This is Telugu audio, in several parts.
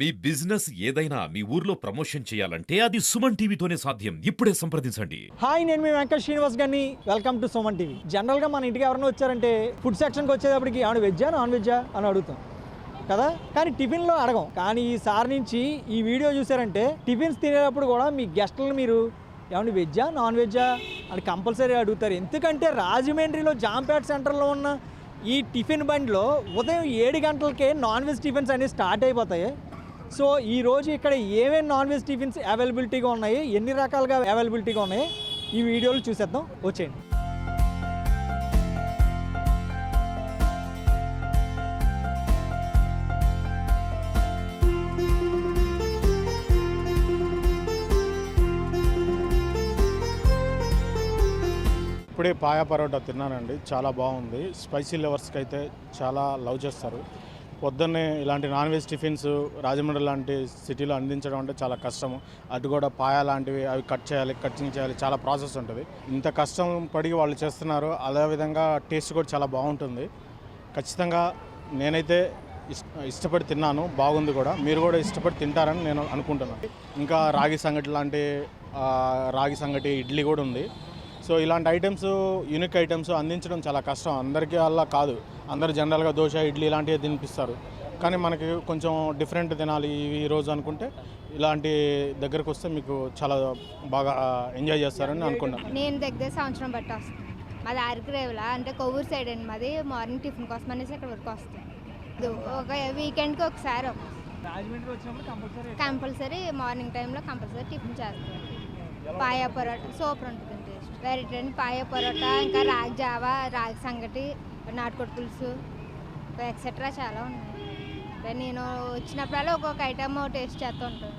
మీ బిజినెస్ ఏదైనా మీ ఊర్లో ప్రమోషన్ చేయాలంటే అది సుమన్ టీవీతోనే సాధ్యం. ఇప్పుడే సంప్రదించండి. హాయ్, నేను మీ వెంకట శ్రీనివాస్ గారిని. Welcome to Suman TV. జనరల్గా మన ఇంటికి ఎవరైనా వచ్చారంటే ఫుడ్ సెక్షన్కి వచ్చేటప్పటికి ఏమైనా వెజ్జా నాన్ వెజ్జా అని అడుగుతాం కదా, కానీ టిఫిన్లో అడగం. కానీ ఈసారి నుంచి ఈ వీడియో చూసారంటే టిఫిన్స్ తినేటప్పుడు కూడా మీ గెస్టులను మీరు ఏమైనా వెజ్జా నాన్ వెజ్జా అని కంపల్సరీ అడుగుతారు. ఎందుకంటే రాజమండ్రిలో జాంపేట సెంటర్లో ఉన్న ఈ టిఫిన్ బండిలో ఉదయం 7 గంటలకే నాన్ వెజ్ టిఫిన్స్ అనేవి స్టార్ట్ అయిపోతాయి. సో ఈరోజు ఇక్కడ ఏమేమి నాన్ వెజ్ టిఫిన్స్ అవైలబిలిటీగా ఉన్నాయి, ఎన్ని రకాలుగా అవైలబిలిటీగా ఉన్నాయి, ఈ వీడియోలు చూసేద్దాం, వచ్చేయండి. ఇప్పుడే పాయా పరోటా తిన్నానండి, చాలా బాగుంది. స్పైసీ లవర్స్కి అయితే చాలా లవ్ చేస్తారు. పొద్దున్నే ఇలాంటి నాన్ వెజ్ టిఫిన్స్ రాజమండ్రి లాంటి సిటీలో అందించడం అంటే చాలా కష్టము. అటు కూడా పాయా లాంటివి అవి కటింగ్ చేయాలి, చాలా ప్రాసెస్ ఉంటుంది. ఇంత కష్టం పడి వాళ్ళు చేస్తున్నారు. అదేవిధంగా టేస్ట్ కూడా చాలా బాగుంటుంది. ఖచ్చితంగా నేనైతే ఇష్టపడి తిన్నాను, బాగుంది కూడా. మీరు కూడా ఇష్టపడి తింటారని నేను అనుకుంటున్నాను. ఇంకా రాగి సంగటి ఇడ్లీ కూడా ఉంది. సో ఇలాంటి ఐటమ్స్, యూనిక్ ఐటమ్స్ అందించడం చాలా కష్టం. అందరికీ అలా కాదు, అందరు జనరల్గా దోశ ఇడ్లీ ఇలాంటివి తినిపిస్తారు. కానీ మనకి కొంచెం డిఫరెంట్ తినాలి ఈ రోజు అనుకుంటే ఇలాంటి దగ్గరకు వస్తే మీకు చాలా బాగా ఎంజాయ్ చేస్తారని అనుకున్నాను. నేను దగ్గర సంవత్సరం బట్టి వస్తాను. మాది ఆరికరేవులా అంటే కొవ్వూరు సైడ్ అండి. మాది మార్నింగ్ టిఫిన్ కోసం అనేసి ఇక్కడ వరకు వస్తాం. ఒక వీకెండ్కి ఒకసారి రాజమండ్రి వచ్చినప్పుడు కంపల్సరీ మార్నింగ్ టైంలో కంపల్సరీ టిఫిన్ చేస్తాం. పాయా పరోటా సూపర్ ఉంటుంది టేస్ట్. వెరైటీ అండి. పాయా పరోటా, ఇంకా రాగి జావా, రాగి సంగటి, నాటుకోడి పులుసు, ఎక్సెట్రా చాలా ఉన్నాయి. నేను వచ్చినప్పుడల్లా ఒక్కొక్క ఐటమ్ టేస్ట్ చేస్తూ ఉంటాను.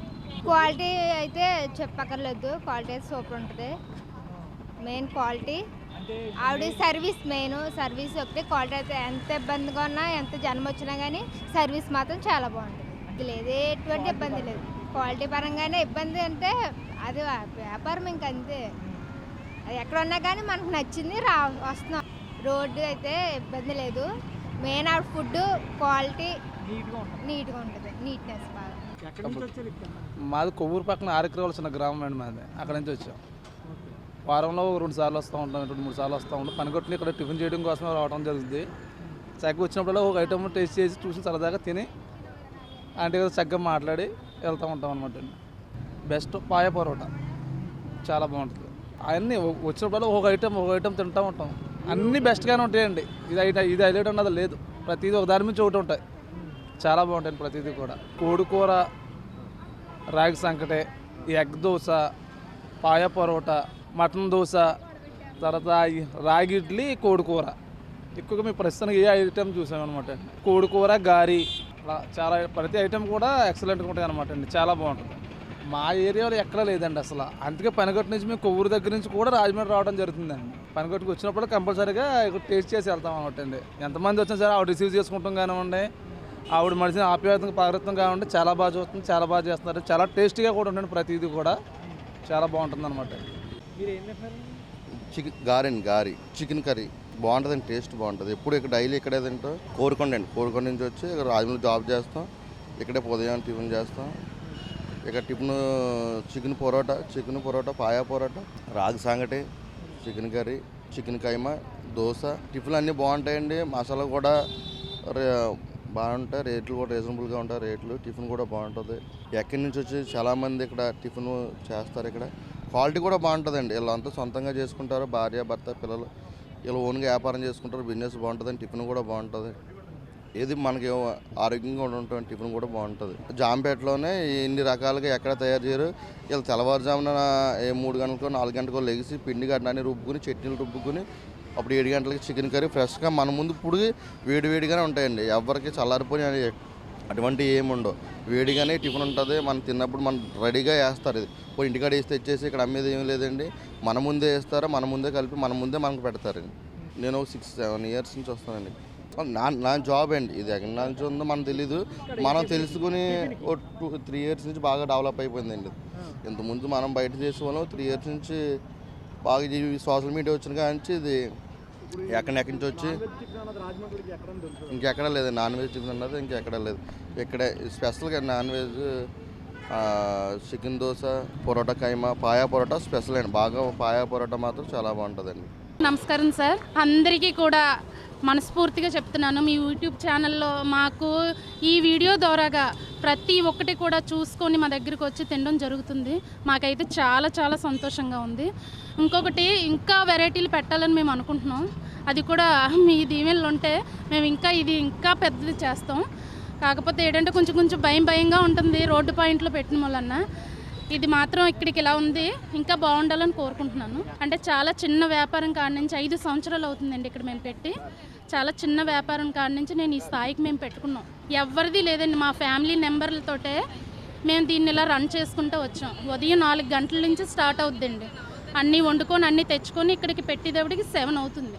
క్వాలిటీ అయితే చెప్పక్కర్లేదు, క్వాలిటీ అయితే సూపర్ ఉంటుంది. మెయిన్ క్వాలిటీ, ఆవిడ సర్వీస్ మెయిన్. సర్వీస్ ఒకటి, క్వాలిటీ అయితే ఎంత ఇబ్బందిగా ఉన్నా, ఎంత జనం వచ్చినా కానీ సర్వీస్ మాత్రం చాలా బాగుంటుంది. ఇది లేదు, ఎటువంటి ఇబ్బంది లేదు. క్వాలిటీ పరంగానే ఇబ్బంది అంటే అది వ్యాపారం ఇంకంతే. అది ఎక్కడ ఉన్నా కానీ మనకు నచ్చింది వస్తున్నాం. రోడ్డు అయితే ఇబ్బంది లేదు. మెయిన్ ఆవిడ ఫుడ్ క్వాలిటీ నీట్గా ఉంటుంది, నీట్నెస్ బాగా. మాది కొవ్వూరు పక్కన ఆరికరవల చిన్న గ్రామం అండి మాది. అక్కడ నుంచి వచ్చాం. వారంలో 2 సార్లు వస్తూ ఉంటాం, 2-3 సార్లు వస్తూ ఉంటాం. పనికొట్టుని ఇక్కడ టిఫిన్ చేయడం కోసమే రావడం జరుగుతుంది. చక్కగా వచ్చినప్పుడు ఒక ఐటమ్ టేస్ట్ చేసి చూసి సరదాగా తిని అంటే చక్కగా మాట్లాడి వెళ్తూ ఉంటాం అనమాట అండి. బెస్ట్ పాయ పరోటా చాలా బాగుంటుంది. అవన్నీ వచ్చినప్పుడు ఒక ఐటమ్ తింటూ ఉంటాం. అన్నీ బెస్ట్గానే ఉంటాయండి. ఇది హైలైట్ అన్నది లేదు. ప్రతిదీ ఒక దాని నుంచి ఒకటి ఉంటాయి, చాలా బాగుంటాయి ప్రతిదీ కూడా. కోడికూర, రాగి సంకటి, ఎగ్ దోశ, పాయ పరోటా, మటన్ దోశ, తర్వాత రాగి ఇడ్లీ, కోడికూర. ఎక్కువగా మేము ప్రస్తుతానికి ఏ ఐటెం చూసామన్నమాట అండి. కోడికూర, గారి, చాలా ప్రతి ఐటెం కూడా ఎక్సలెంట్గా ఉంటాయి అనమాట అండి, చాలా బాగుంటుంది. మా ఏరియాలో ఎక్కడ లేదండి అసలు. అందుకే పనిగట్టు నుంచి మేము కొవ్వూరు దగ్గర నుంచి కూడా రాజమండ్రి రావడం జరుగుతుందండి. పనిగట్టుకు వచ్చినప్పుడు కంపల్సరీగా ఇక్కడ టేస్ట్ చేసి వెళ్తాం అనమాట అండి. ఎంతమంది వచ్చినా సరే ఆవిడ రిసీవ్ చేసుకుంటాం కానివ్వండి, ఆవిడ మనిషిని ఆప్యాయతంగా పాగ్రత్వం కానివ్వండి, చాలా బాగా చూస్తుంది, చాలా బాగా చేస్తున్నారు. చాలా టేస్టీగా కూడా ఉంటుంది, ప్రతిదీ కూడా చాలా బాగుంటుంది అనమాట. మీరు ఏం చెప్పారు? గారి చికెన్ కర్రీ బాగుంటుందండి, టేస్ట్ బాగుంటుంది. ఎప్పుడు ఇక్కడ డైలీ ఇక్కడే తింటాం. కోరుకొండ నుంచి వచ్చి ఇక్కడ రాజమండ్రి జాబ్ చేస్తాం. ఇక్కడే ఉదయం టిఫిన్ చేస్తాం. ఇక్కడ టిఫిన్ చికెన్ పొరోటా, పాయా పొరోటా, రాగి సంగటి, చికెన్ కర్రీ, చికెన్ కైమా, దోశ. టిఫిన్లు అన్నీ బాగుంటాయండి. మసాలా కూడా బాగుంటాయి, రేట్లు కూడా రీజనబుల్గా ఉంటాయి రేట్లు. టిఫిన్ కూడా బాగుంటుంది. ఎక్కడి నుంచి వచ్చి చాలామంది ఇక్కడ టిఫిన్ చేస్తారు. ఇక్కడ క్వాలిటీ కూడా బాగుంటుందండి. వీళ్ళంతా సొంతంగా చేసుకుంటారు, భార్య భర్త పిల్లలు వీళ్ళు ఓన్గా వ్యాపారం చేసుకుంటారు. బిజినెస్ బాగుంటుందండి, టిఫిన్ కూడా బాగుంటుంది. ఏది మనకి ఆరోగ్యంగా ఉంటుంది, టిఫిన్ కూడా బాగుంటుంది. జాంపేటలోనే ఇన్ని రకాలుగా ఎక్కడ తయారు చేయరు. వీళ్ళు తెల్లవారుజామున 3 గంటలకో 4 గంటలకో లెగిసి పిండి గడ్డని రుబ్బుకుని, చట్నీలు రుబ్బుకుని, అప్పుడు 7 గంటలకి చికెన్ కర్రీ ఫ్రెష్గా మన ముందు ఇప్పుడు వేడిగానే ఉంటాయండి. ఎవరికి చల్లారిపోయి అటువంటి ఏమి ఉండవు, వేడిగానే టిఫిన్ ఉంటుంది. మనం తిన్నప్పుడు మనం రెడీగా వేస్తారు. ఇది పోయి ఇంటికాడ వేసి తెచ్చేసి ఇక్కడ అమ్మేది ఏం లేదండి. మన ముందే వేస్తారు, మన ముందే కలిపి మన ముందే మనకు పెడతారండి. నేను 6-7 ఇయర్స్ నుంచి వస్తానండి. నా జాబ్ అండి ఇది. ఎక్కడి నుంచి ఉందో మనకు తెలీదు. మనం తెలుసుకుని 2-3 ఇయర్స్ నుంచి బాగా డెవలప్ అయిపోయిందండి. ఇంతకుముందు మనం బయట చేసేవాళ్ళం. 3 ఇయర్స్ నుంచి బాగా సోషల్ మీడియా వచ్చిన కానీ ఇది ఎక్కడి నుంచి వచ్చి ఇంకెక్కడ లేదు. నాన్ వెజ్ టిఫిన్ అన్నది ఇంకెక్కడ లేదు. ఇక్కడే స్పెషల్గా non veg chicken dosa, parotta keema, paya parotta special అండి. బాగా పాయా పొరోటా మాత్రం చాలా బాగుంటుందండి. నమస్కారం సార్, అందరికీ కూడా మనస్ఫూర్తిగా చెప్తున్నాను, మీ యూట్యూబ్ ఛానల్లో మాకు ఈ వీడియో ద్వారాగా ప్రతి ఒక్కటి కూడా చూసుకొని మా దగ్గరికి వచ్చి తినడం జరుగుతుంది. మాకైతే చాలా చాలా సంతోషంగా ఉంది. ఇంకొకటి ఇంకా వెరైటీలు పెట్టాలని మేము అనుకుంటున్నాం. అది కూడా మీ దీవెనలు ఉంటే మేము ఇంకా పెద్దది చేస్తాం. కాకపోతే ఏంటంటే కొంచెం భయంగా ఉంటుంది రోడ్డు పాయింట్లో పెట్టిన వలన. ఇది మాత్రం ఇక్కడికి ఇలా ఉంది, ఇంకా బాగుండాలని కోరుకుంటున్నాను. అంటే చాలా చిన్న వ్యాపారం కాడి నుంచి 5 సంవత్సరాలు అవుతుందండి ఇక్కడ మేము పెట్టి. చాలా చిన్న వ్యాపారం కాడి నుంచి నేను ఈ స్థాయికి మేము పెట్టుకున్నాం. ఎవరిది లేదండి, మా ఫ్యామిలీ మెంబర్లతోటే మేము దీన్ని ఇలా రన్ చేసుకుంటూ వచ్చాం. ఉదయం 4 గంటల నుంచి స్టార్ట్ అవుతుందండి. అన్నీ వండుకొని అన్నీ తెచ్చుకొని ఇక్కడికి పెట్టేటప్పటికి 7 అవుతుంది.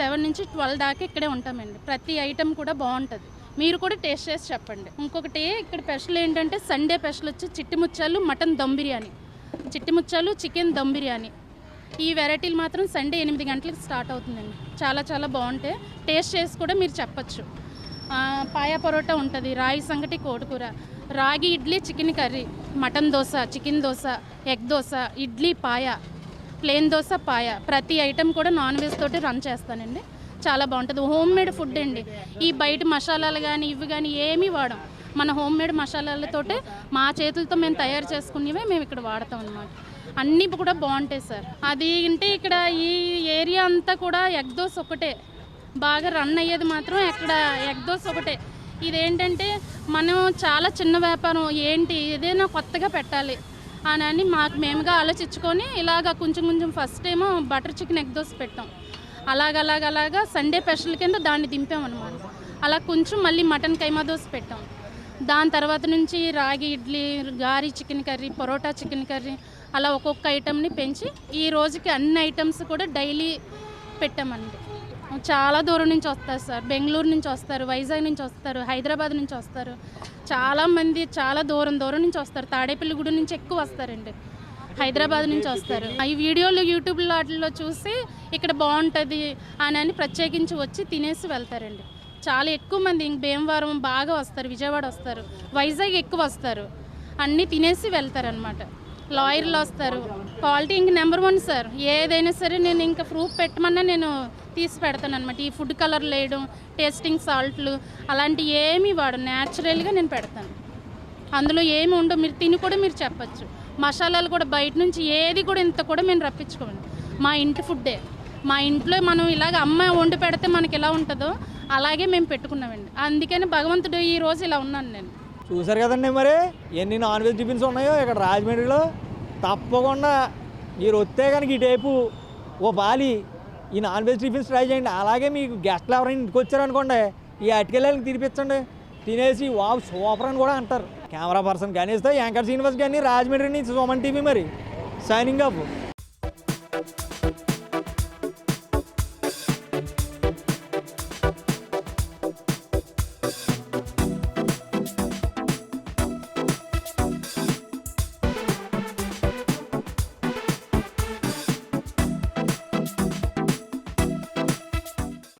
7 నుంచి 12 దాకా ఇక్కడే ఉంటామండి. ప్రతి ఐటెం కూడా బాగుంటుంది. మీరు కూడా టేస్ట్ చేసి చెప్పండి. ఇంకొకటి ఇక్కడ స్పెషల్ ఏంటంటే సండే స్పెషల్ వచ్చి చిట్టి ముత్యాలు మటన్ దమ్ బిర్యానీ, చిట్టి ముత్యాలు చికెన్ దమ్ బిర్యానీ. ఈ వెరైటీలు మాత్రం సండే 8 గంటలకు స్టార్ట్ అవుతుందండి. చాలా చాలా బాగుంటాయి. టేస్ట్ చేసి కూడా మీరు చెప్పచ్చు. పాయా పరోటా ఉంటుంది, రాయి సంగటి, కోడికూర, రాగి idli, chicken curry, mutton dosa, chicken dosa, egg dosa, idli, పాయా, ప్లేన్ దోశ, పాయా. ప్రతి ఐటెం కూడా నాన్ వెజ్ తోటి రన్ చేస్తానండి. చాలా బాగుంటుంది. హోమ్ మేడ్ ఫుడ్ అండి. ఈ బయట మసాలాలు కానీ ఇవి కానీ ఏమీ వాడం. మన హోమ్ మేడ్ మసాలాలతోటే మా చేతులతో మేము తయారు చేసుకునేవే మేము ఇక్కడ వాడతాం అన్నమాట. అన్నీ కూడా బాగుంటాయి సార్. అది అంటే ఇక్కడ ఈ ఏరియా అంతా కూడా ఎగ్ దోశ ఒకటే బాగా రన్ అయ్యేది, మాత్రం ఇక్కడ ఎగ్ దోశ ఒకటే. ఇదేంటంటే మనం చాలా చిన్న వ్యాపారం, ఏంటి ఏదైనా కొత్తగా పెట్టాలి అని మేముగా ఆలోచించుకొని ఇలాగ కొంచెం ఫస్ట్ ఏమో బటర్ చికెన్ ఎగ్ దోశ పెట్టాం. అలాగా సండే స్పెషల్ కింద దాన్ని దింపామన్నమాట. అలా కొంచెం మళ్ళీ మటన్ కైమా దోశ పెట్టాం. దాని తర్వాత నుంచి రాగి ఇడ్లీ, గారి chicken curry, parotta chicken curry, అలా ఒక్కొక్క ఐటెంని పెంచి ఈ రోజుకి అన్ని ఐటమ్స్ కూడా డైలీ పెట్టామండి. చాలా దూరం నుంచి వస్తారు సార్. బెంగళూరు నుంచి వస్తారు, వైజాగ్ నుంచి వస్తారు, హైదరాబాద్ నుంచి వస్తారు. చాలామంది చాలా దూరం నుంచి వస్తారు. తాడేపల్లిగూడ నుంచి ఎక్కువ వస్తారండి, హైదరాబాద్ నుంచి వస్తారు. ఈ వీడియోలు యూట్యూబ్లో వాటిల్లో చూసి ఇక్కడ బాగుంటుంది అని ప్రత్యేకించి వచ్చి తినేసి వెళ్తారండి. చాలా ఎక్కువ మంది ఇంక భీమవరం బాగా వస్తారు, విజయవాడ వస్తారు, వైజాగ్ ఎక్కువ వస్తారు, అన్నీ తినేసి వెళ్తారనమాట. లాయర్లు వస్తారు. క్వాలిటీ ఇంక నెంబర్ 1 సార్. ఏదైనా సరే నేను ఇంకా ప్రూఫ్ పెట్టమన్నా నేను తీసి పెడతాను అనమాట. ఈ ఫుడ్ కలర్లు వేయడం, టేస్టింగ్ సాల్ట్లు అలాంటివి ఏమీ వాడు, న్యాచురల్గా నేను పెడతాను. అందులో ఏమి ఉండవు, మీరు తిని కూడా మీరు చెప్పచ్చు. మసాలాలు కూడా బయట నుంచి ఏది కూడా ఇంత కూడా మేము రప్పించుకోండి. మా ఇంటి ఫుడ్డే. మా ఇంట్లో మనం ఇలాగ అమ్మ వండి పెడితే మనకి ఎలా ఉంటుందో అలాగే మేము పెట్టుకున్నామండి. అందుకని భగవంతుడు ఈ రోజు ఇలా ఉన్నాను నేను. చూసారు కదండి మరి ఎన్ని నాన్ వెజ్ టిఫిన్స్ ఉన్నాయో ఇక్కడ రాజమండ్రిలో. తప్పకుండా మీరు వస్తే కనుక ఈ టైపు ఓ బాలి ఈ నాన్ వెజ్ టిఫిన్స్ ట్రై చేయండి. అలాగే మీకు గెస్ట్లు ఎవరైనా ఇంటికి వచ్చారనుకోండి, ఈ అటుకెళ్ళకి తినిపించండి, తినేసి వావ్ సూపర్ అని కూడా అంటారు. కెమెరా పర్సన్ గణేష్తో యాంకర్ శ్రీనివాస్ గారిని రాజమండ్రి నుంచి సుమన్ టీవీ మరి సైనింగ్ అప్.